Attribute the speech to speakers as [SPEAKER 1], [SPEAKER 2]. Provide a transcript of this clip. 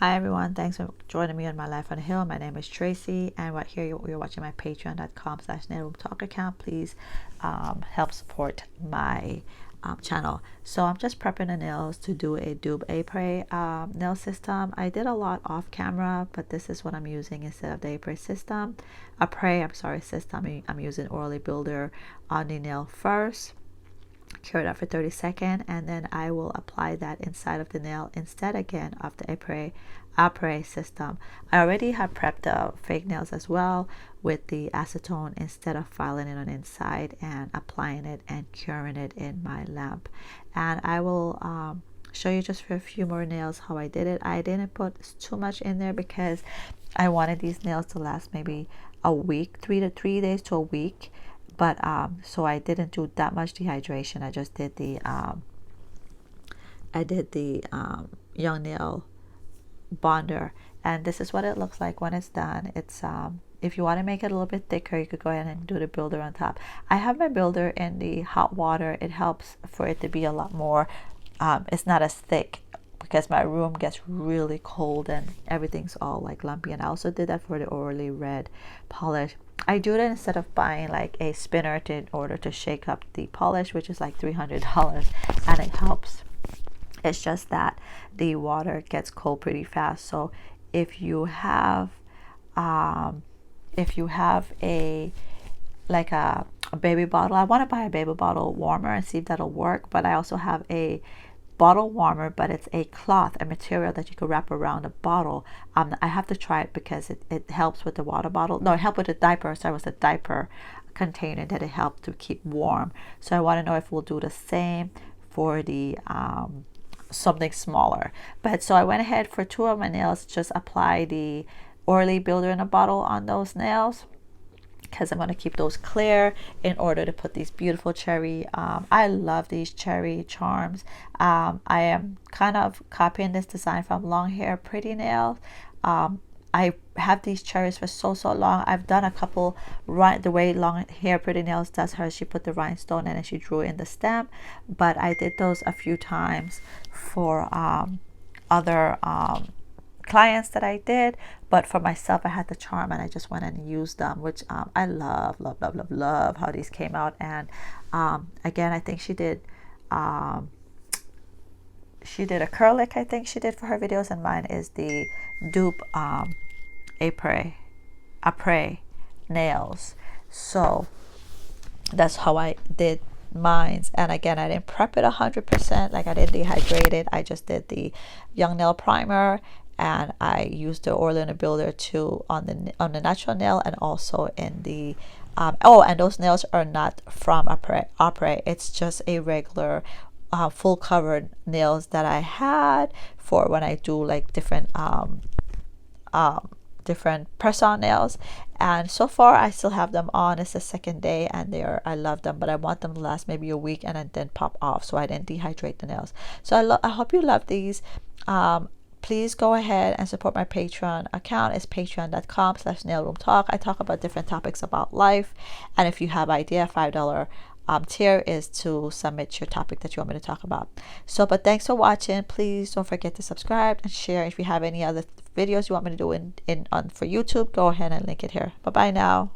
[SPEAKER 1] Hi everyone, thanks for joining me on my life on the hill. My name is Tracy, and right here you're watching my patreon.com/nailroomtalk account. Please help support my channel. So I'm just prepping the nails to do a dupe Apres nail system. I did a lot off camera, but this is what I'm using instead of the Apres system. System. I'm using Orally Builder on the nail first. Cure it up for 30 seconds, and then I will apply that inside of the nail instead again of the Apres system. I already have prepped the fake nails as well with the acetone instead of filing it on the inside and applying it and curing it in my lamp. And I will show you just for a few more nails how I did it. I didn't put too much in there because I wanted these nails to last maybe a week, 3 days to a week. But so I didn't do that much dehydration. I just did the young nail bonder, and this is what it looks like when it's done. It's if you want to make it a little bit thicker, you could go ahead and do the builder on top. I have my builder in the hot water. It helps for it to be a lot more it's not as thick because my room gets really cold and everything's all like lumpy. And I also did that for the Orally red polish. I do it instead of buying like a spinner in order to shake up the polish, which is like $300, and it helps. It's just that the water gets cold pretty fast. So if you have a like a baby bottle, I want to buy a baby bottle warmer and see if that'll work. But I also have a bottle warmer, but it's a cloth, a material that you could wrap around a bottle. I have to try it because it helps with the water bottle. No, it helped with the diaper. So it was a diaper container that it helped to keep warm. So I want to know if we'll do the same for the something smaller. But so I went ahead for 2 of my nails, just apply the Orally Builder in a bottle on those nails, because I'm going to keep those clear in order to put these beautiful cherry. I love these cherry charms. I am kind of copying this design from Long Hair Pretty Nails. I have these cherries for so long. I've done a couple the way Long Hair Pretty Nails does hers. She put the rhinestone in and she drew in the stem, but I did those a few times for other clients that I did. But for myself, I had the charm and I just went and used them, which I love how these came out. And again, I think she did acrylic, I think she did for her videos, and mine is the dupe Apres nails. So that's how I did mines. And again, I didn't prep it 100%, like I didn't dehydrate it. I just did the young nail primer, and I used the Orally Builder too on the natural nail, and also in the and those nails are not from Apres. It's just a regular full covered nails that I had for when I do like different press-on nails. And so far I still have them on. It's the second day and I love them, but I want them to last maybe a week and then pop off, so I didn't dehydrate the nails. So I hope you love these. Please go ahead and support my Patreon account. It's patreon.com/nailroomtalk. I talk about different topics about life, and if you have idea, $5 tier is to submit your topic that you want me to talk about. So, but thanks for watching. Please don't forget to subscribe and share. If you have any other videos you want me to do for YouTube, go ahead and link it here. Bye bye now.